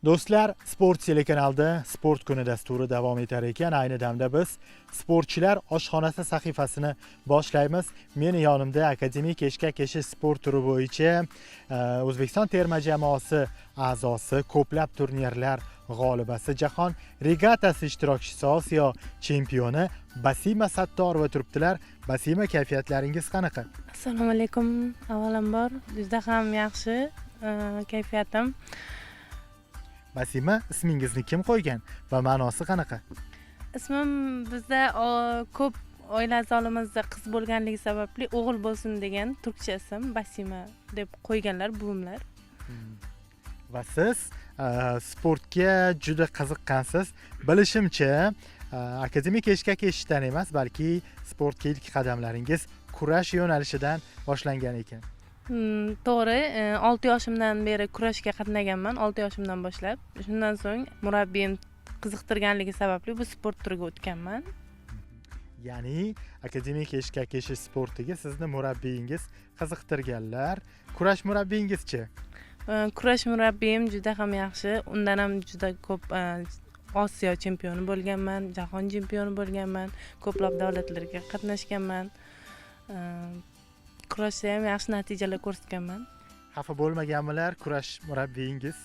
Do'stlar, Sport telekanalida Sport kuni dasturi davom etar ekan. Ayni damda biz sportchilar oshxonasi sahifasini boshlaymiz. Meni yonimda Akademik eshkak eshi sport turi bo'yicha O'zbekiston terma jamoasi a'zosi, ko'plab turnirlar g'olibasi, jahon regatasi ishtirokchisi, Osiyo chempioni Basima Sattorova turibdilar. Basima, kayfiyatlaringiz qanaqa? Assalomu alaykum. Avvalambor juda ham yaxshi kayfiyatim. Basima, ismingizni kim qo'ygan va ma'nosi qanaqa? Ismim bizda ko'p oila a'zolarimizda qiz bo'lganligi sababli o'g'il bo'lsin degan turkcha ism Basima deb qo'yganlar buvimlar. Va siz sportga juda qiziqqansiz. Bilishimcha, Akademik eshkak eshikdan emas, balki sportga ilk qadamlaringiz kurash yo'nalishidan boshlangan ekan. To'g'ri, 6 yoshimdan beri kurashga qatnaganman, 6 yoshimdan boshlab. Shundan so'ng murabbiyim qiziqtirganligi sababli bu sport turiga o'tganman. Ya'ni Akademik eshkak eshi sportiga sizni murabbiyingiz qiziqtirganlar. Kurash murabbiyingizchi? Kurash murabbiyim juda ham yaxshi. Undan ham juda ko'p Osiyo chempioni bo'lganman, jahon chempioni bo'lganman, ko'plab davlatlarga qatnashganman. Kurashda ham yaxshi natijalar ko'rsatganman. Xafa bo'lmaganmilar kurash murabbiyingiz?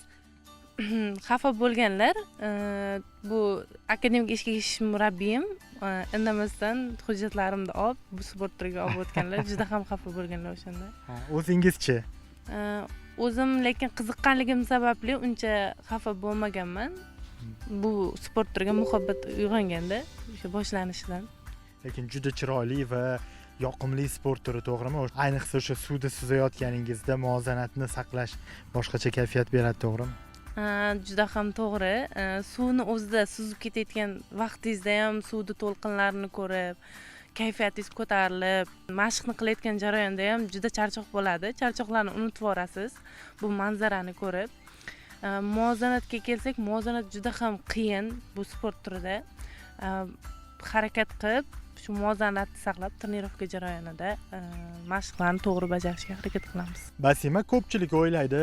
Xafa bo'lganlar. Bu Akademik eshkak eshi murabbiyim indamasdan hujjatlarimni olib, bu sport turiga olib o'tganlar. Juda ham xafa bo'lganlar o'shanda. O'zingizchi? O'zim lekin qiziqqanligim sababli uncha xafa bo'lmaganman. Bu sport turiga muhabbat uyg'onganda o'sha boshlanishidan. Lekin juda chiroyli va yoqimli sport turi, to'g'rimi? Ayniqsa o'sha suvda suzayotganingizda muvozanatni saqlash boshqacha kayfiyat beradi, to'g'rimi? Juda ham to'g'ri. Suvni o'zida suzib ketayotgan vaqtingizda ham suvni to'lqinlarini ko'rib, kayfiyatingiz ko'tarilib, mashqni qilayotgan jarayonda ham juda charchoq bo'ladi. Charchoqlarni unutib yorasiz bu manzarani ko'rib. Muvozanatga kelsak, muvozanat juda ham qiyin bu sport turida. Harakat qilib, shu muvozanatni saqlab, trenirovka jarayonida mashqlarni to'g'ri bajarishga harakat qilamiz. Basima, ko'pchilik o'ylaydi,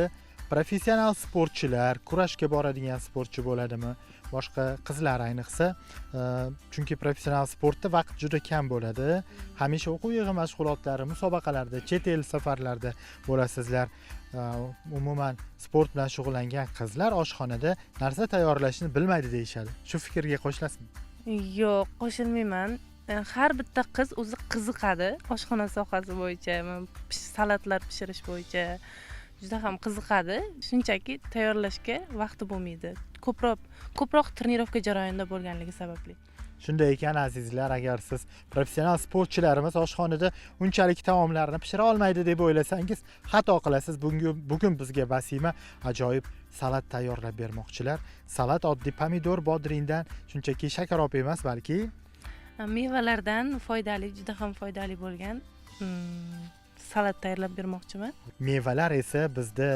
professional sportchilar kurashga boradigan sportchi bo'ladimi? Boshqa qizlar ayniqsa, chunki professional sportda vaqt juda kam bo'ladi. Hamisha o'quv yig'i mashg'ulotlari, musobaqalarda, chet el safarlarda bo'lasizlar. Umuman sport bilan shug'ullangan qizlar oshxonada narsa tayyorlashni bilmaydi deyishadi. Shu fikrga qo'shilasizmi? Yo'q, qo'shilmayman. Har bitta qiz o'zi qiziqadi oshxona sohasi bo'yicha, salatlar pishirish bo'yicha juda ham qiziqadi. Shunchaki tayyorlashga vaqti bo'lmaydi. Ko'proq trenirovka jarayonida bo'lganligi sababli. Shunday ekan azizlar, agar siz professional sportchilarimiz oshxonada unchalik taomlarni pishira olmaydi deb o'ylasangiz, xato qilasiz. Bugun bizga Basima ajoyib salat tayyorlab bermoqchilar. Salat oddiy pomidor, bodringdan, shunchaki shakarop emas, balki mevalardan foydali, juda ham foydali bo'lgan salat tayyorlab bermoqchiman. Mevalar esa bizda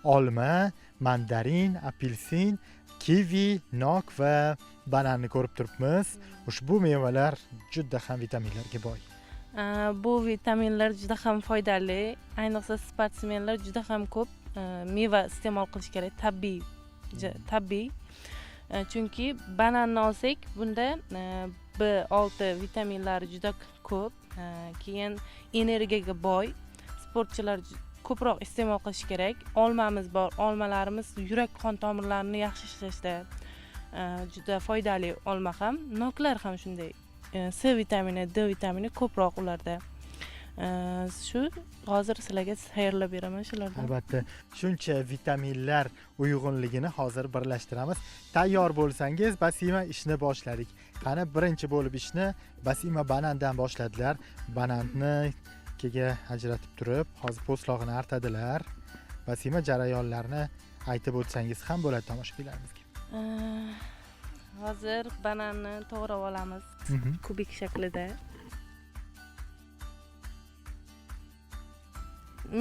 olma, mandarin, apelsin, kivi, nok va bananni ko'rib turibmiz. Ushbu mevalar juda ham vitaminlarga boy. Bu vitaminlar juda ham foydali. Ayniqsa sportsmenlar juda ham ko'p meva iste'mol qilish kerak, tabiiy. Chunki bananni olsak, bunda B6 vitaminlari juda ko'p. Keyin energiyaga boy. Sportchilar ko'proq iste'mol qilish kerak. Olmamiz bor. Olmalarimiz yurak qon tomirlarini yaxshi ishlashda juda foydali. Olma ham, noklar ham shunday. C vitamini, D vitamini ko'proq ularda. Shu hozir sizlarga tayyorlab beraman shulardan. Albatta, shuncha vitaminlar uyg'unligini hozir birlashtiramiz. Tayyor bo'lsangiz, Basima, ishni boshladik. Qani birinchi bo'lib ishni Basima banandan boshladilar. Bananni ikkiga ajratib turib, hozir po'stlog'ini artadilar. Basima, jarayonlarni aytib o'tsangiz ham bo'ladi tomoshabinlarimizga. Hozir bananni to'g'rab olamiz kubik shaklida.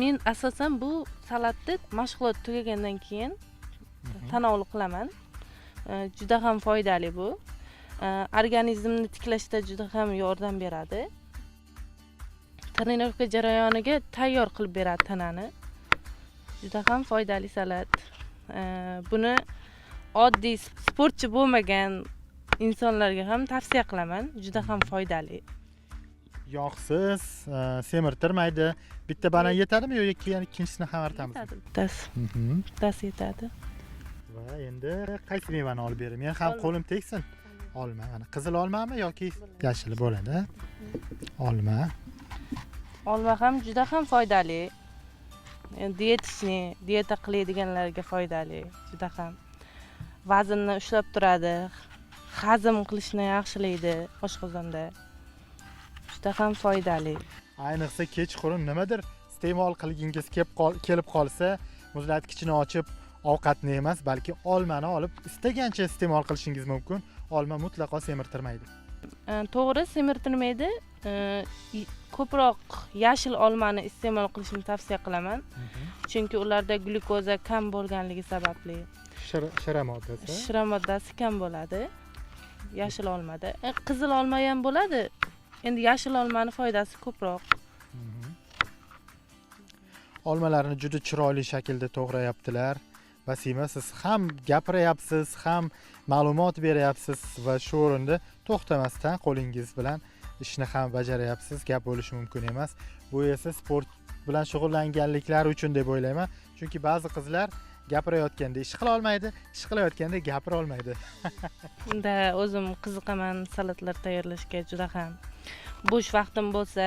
Men asosan bu salatni mashg'ulot tugagandan keyin tanovul qilaman. Juda ham foydali bu. Organizmni tiklashda juda ham yordam beradi. Trenirovka jarayoniga tayyor qilib beradi tanani. Juda ham foydali salat. Buni oddiy sportchi bo'lmagan insonlarga ham tavsiya qilaman. Juda ham foydali. Yog'siz, semirtirmaydi. Bitta banan yetadimi yo ikkinchisini ham artamiz? Yetadi bittasi. Bittasi yetadi. Va endi qaysi mevani olib bering? Men ham qo'lim tegsin. Olma, mana qizil olmami yoki yashil bo'ladi? Olma. Olma ham juda ham foydali. Diyeta qiladiganlarga foydali. Juda ham vaznni ushlab turadi. Hazm qilishni yaxshilaydi oshqozonda. Juda ham foydali. Ayniqsa kechqurun nimadir iste'mol qilgingiz kelib qolsa, muzlatgichni ochib ovqatni emas, balki olmani olib istagancha iste'mol qilishingiz mumkin. Olma mutlaqo semirtirmaydi. To'g'ri, semirtirmaydi. Ko'proq yashil olmani iste'mol qilishni tavsiya qilaman. Chunki ularda glyukoza kam bo'lganligi sababli. Shira moddasi kam bo'ladi. Yashil olmada. Qizil olma ham bo'ladi. Endi yashil olmani foydasi ko'proq. Olmalarni juda chiroyli shaklda to'g'rayaptilar. Basima, siz ham gapiryapsiz, ham ma'lumot beryapsiz va shu o'rinda to'xtamasdan qo'lingiz bilan ishni ham bajaryapsiz. Gap bo'lishi mumkin emas. Bu esa sport bilan shug'ullanganliklari uchun deb o'ylayman. Chunki ba'zi qizlar gapirayotganda ish qila olmaydi, ish qilayotganda gapira olmaydi. Unda o'zim qiziqaman salatlar tayyorlashga juda ham. Bo'sh vaqtim bo'lsa,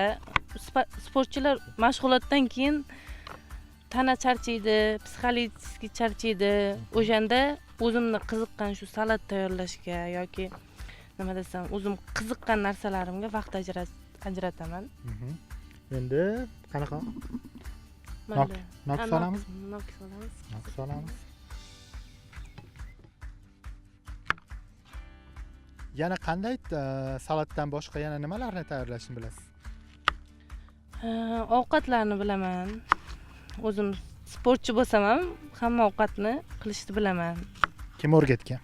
sportchilar mashg'ulotdan keyin tana charchaydi, psixologik charchaydi. O'shanda o'zimni qiziqqan shu salat tayyorlashga yoki nima desam, o'zim qiziqqan narsalarimga vaqt ajrataman. Endi qanaqa? Nok solamiz? Nok solamiz. Nok solamiz. Yana qanday salatdan boshqa yana nimalarni tayyorlashni bilasiz? Ovqatlarni bilaman. O'zim sportchi bo'lsam ham hamma ovqatni qilishni bilaman. Kim o'rgatgan?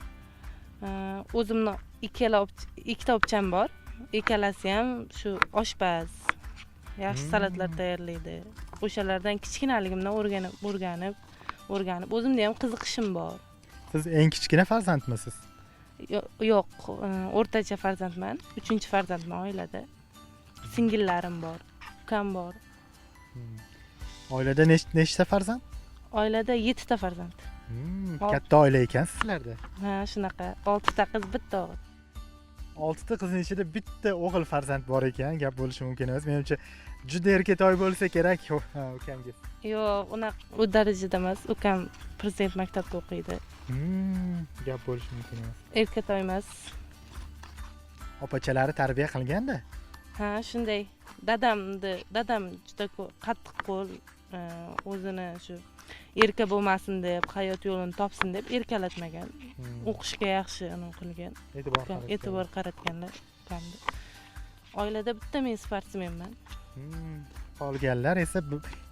O'zimni ikkita opcham bor. Ikkalasi ham shu oshpaz. Yaxshi salatlar tayyorlaydi. O'shalardan kichkinaligimdan o'rganib, o'zimda ham qiziqishim bor. Siz eng kichkina farzandmisiz? Yo'q, o'rtacha farzandman. 3-farzandman oilada. Singillarim bor, ukam bor. Oilada nechta farzand? Oilada 7 ta farzand. Katta oila ekansiz sizlarda. Ha, shunaqa. 6 ta qiz, bitta o'g'il. 6 ta qizning ichida bitta o'g'il farzand bor ekan, gap bo'lishi mumkin emas. Menimcha juda erkatoy bo'lsa kerak ukangiz. Yo'q, u darajada emas. Ukam Prezident maktabida o'qiydi. Gap bo'lishi mumkin emas. Erkatoy emas. Opachalari tarbiya qilganda? Ha, shunday. Dadam juda qattiq qo'l, o'zini shu erka bo'lmasin deb, hayot yo'lini topsin deb erkalatmagan. O'qishga yaxshi qilgan. E'tibor qaratganlar ukamda. Oilada bitta men sportsmenman. Qolganlar esa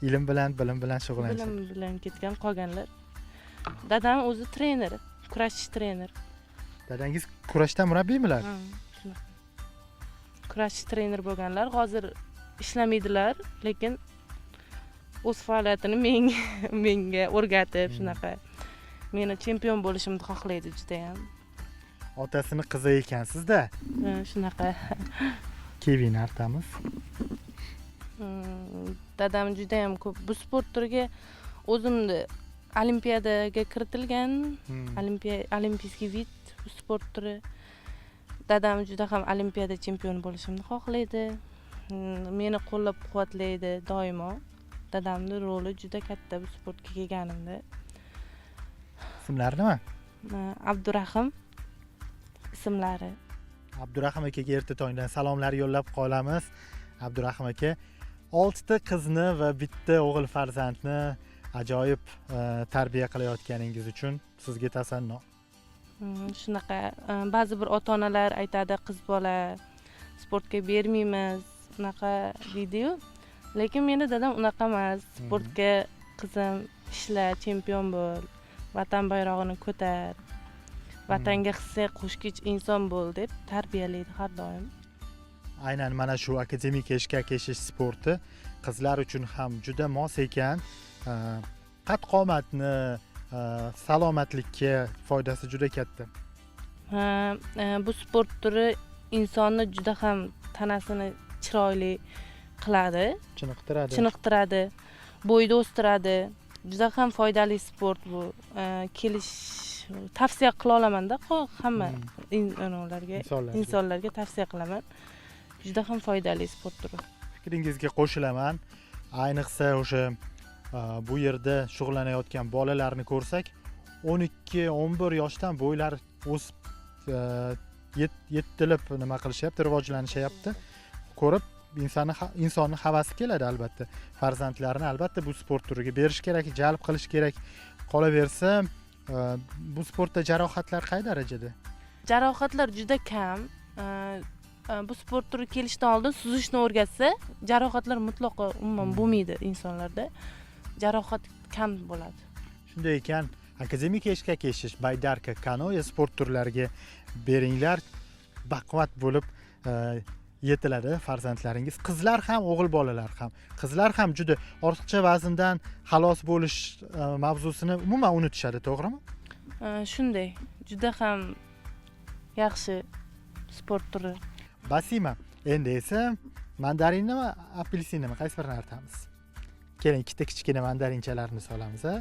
ilm bilan, bilim bilan shug'ullanadi. Bilim bilan ketgan qolganlar. Dadam o'zi trener, kurashchi trener. Dadangiz kurashda murabbiymilar? Ha, shunaqa. Kurashchi trener bo'lganlar, hozir ishlamaydilar, lekin o'z faoliyatini menga o'rgatib, shunaqa meni chempion bo'lishimni xohlaydi juda ham. Otasini qizi ekansizda. Shunaqa. Kevin artamiz. Dadam juda ham ko'p bu sport turiga o'zimni olimpiadaga kiritilgan, olimpiyskiy vid sport turi. Dadam juda ham olimpiyada chempioni bo'lishimni xohlaydi. Meni qo'llab-quvvatlaydi doimo. Dadamning roli juda katta bu sportga kelganimda. Ismlari nima? Abdurahim ismlari. Abdurahim akaga erta tongdan salomlar yo'llab qolamiz. Abdurahim aka 6 ta qizni va bitta o'g'il farzandni ajoyib tarbiya qilayotganingiz uchun sizga tasanno. Shunaqa ba'zi bir ota-onalar aytadi, qiz bola sportga bermaymiz, unaqa deydi-yu. Lekin meni dadam unaqa emas. Sportga qizim ishla, chempion bo'l, vatan bayrog'ini ko'tar, vatanga hissa qo'shgich inson bo'l deb tarbiyalaydi har doim. Aynan mana shu akademik eshkak eshish sporti qizlar uchun ham juda mos ekan. Qad-qomatni salomatlikka foydasi juda katta. Bu sport turi insonni juda ham tanasini chiroyli qiladi, chiniqtiradi, bo'yni o'stiradi. Juda ham foydali sport bu. Tavsiya qila olamanda hamma insonlarga tavsiya qilaman. Juda ham foydali sport turi. Fikringizga qo'shilaman. Ayniqsa o'sha bu yerda shug'ullanayotgan bolalarni ko'rsak, 12-11 yoshdan bo'ylari o'sib yetilib nima qilishyapti, rivojlanishyapti. Ko'rib insonni havasi keladi albatta. Farzandlarini albatta bu sport turiga berish kerak, jalb qilish kerak. Qolaversa, bu sportda jarohatlar qay darajada? Jarohatlar juda kam. Bu sport turi kelishdan oldin suzishni o'rgatsa, jarohatlar mutlaqo umuman bo'lmaydi insonlarda. Jarohat kam bo'ladi. Shunday ekan, akademik eshkak eshish, baydarka, kanoe sport turlariga beringlar. Baquvvat bo'lib yetiladi farzandlaringiz. Qizlar ham, o'g'il bolalar ham. Qizlar ham juda ortiqcha vazndan xalos bo'lish mavzusini umuman unutishadi, to'g'rimi? Shunday. Juda ham yaxshi sport turi. Basima, endi esa mandarinmi, apelsinmi, qaysi birini artamiz? Keling, ikkita kichkina mandarinchalarni solamiz, ha?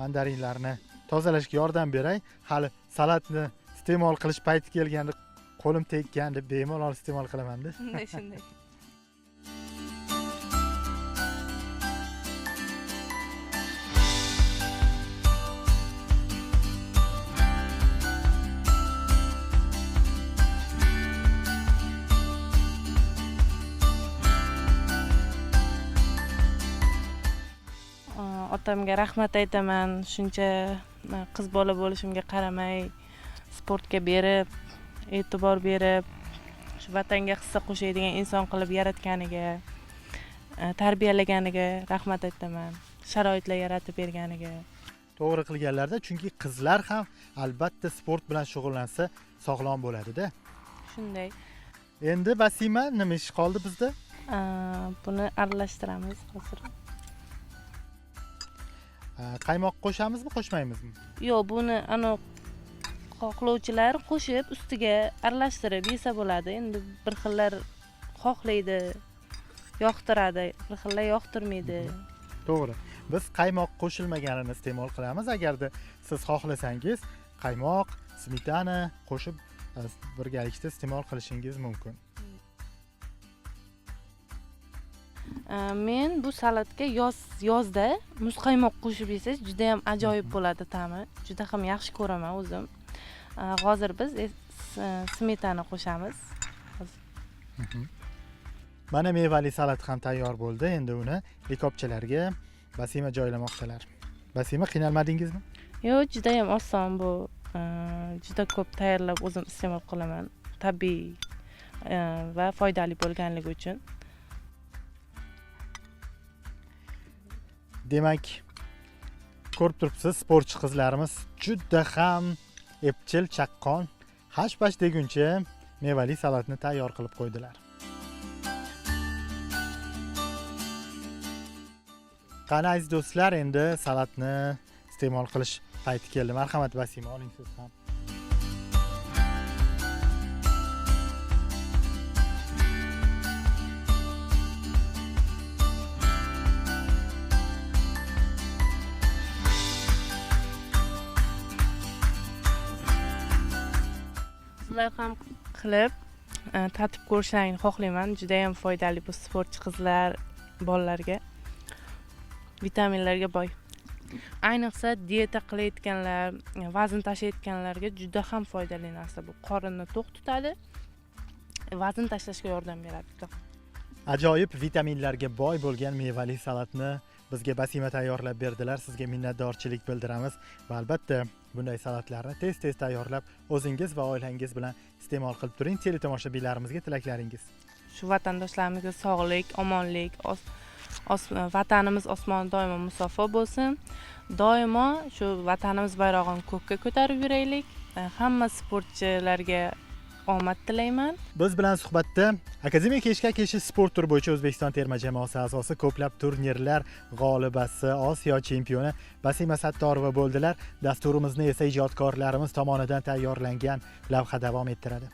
Mandarinlarni tozalashga yordam beray. Hali salatni iste'mol qilish payti kelganda qo'lim tekkan deb bemalol iste'mol qilaman-da. Shunday. Otamga rahmat aytaman. Shuncha qiz bola bo'lishimga qaramay, sportga berib, e'tibor berib, shu vatanga hissa qo'shadigan inson qilib yaratganiga, tarbiyalaganiga rahmat aytaman. Sharoitlar yaratib berganiga. To'g'ri qilganlarda, chunki qizlar ham albatta sport bilan shug'ullansa sog'lom bo'ladi-da. Shunday. Endi Basima, nima ish qoldi bizda? Buni aralashtiramiz hozir. Qaymoq qo'shamizmi, qo'shmaymizmi? Yo'q, buni xohlovchilar qo'shib ustiga aralashtirib yesa bo'ladi. Endi bir xillar xohlaydi, yoqtiradi, bir xillar yoqtirmaydi. To'g'ri. Biz qaymoq qo'shilmaganini iste'mol qilamiz. Agarda siz xohlasangiz, qaymoq, smetana qo'shib birgalikda iste'mol qilishingiz mumkin. Men bu salatga yozda muzqaymoq qo'shib yesangiz juda ham ajoyib bo'ladi ta'mi. Juda ham yaxshi ko'raman o'zim. Hozir biz smetana qo'shamiz. Mana mevali salat ham tayyor bo'ldi. Endi uni likopchalarga Basima joylamoqdalar. Basima, qiynalmadingizmi? Yo'q, juda ham oson bu. Juda ko'p tayyorlab o'zim iste'mol qilaman. Tabiiy va foydali bo'lganligi uchun. Demak, ko'rib turibsiz, sportchi qizlarimiz juda ham epchil, chaqqon, hash-bash deguncha mevali salatni tayyor qilib qo'ydilar. Qani aziz do'stlar, endi salatni iste'mol qilish payti keldi. Marhamat Basima, oling siz ham. Sizlar ham qilib tatib ko'rishlaringni xohlayman. Juda ham foydali bu sportchi qizlar, bolalarga. Vitaminlarga boy. Ayniqsa dieta qilayotganlar, vazn tashlayotganlarga juda ham foydali narsa bu. Qorinni to'q tutadi, vazn tashlashga yordam beradi. Ajoyib vitaminlarga boy bo'lgan mevali salatni bizga Basima tayyorlab berdilar. Sizga minnatdorchilik bildiramiz va albatta bunday salatlarni tez-tez tayyorlab o'zingiz va oilangiz bilan iste'mol qilib turing. Teletomoshabinlarimizga tilaklaringiz. Shu vatandoshlarimizga sog'lik, omonlik, vatanimiz osmon doimo musaffo bo'lsin. Doimo shu vatanimiz bayrog'ini ko'kka ko'tarib yuraylik. Hamma sportchilarga omad tilayman. Biz bilan suhbatda Akademik kechga kechish sport turi bo'yicha O'zbekiston terma jamoasi a'zosi, ko'plab turnirlar g'olibasi, Osiyo chempioni Basima Sattorova bo'ldilar. Dasturimizni esa ijodkorlarimiz tomonidan tayyorlangan lavha davom ettiradi.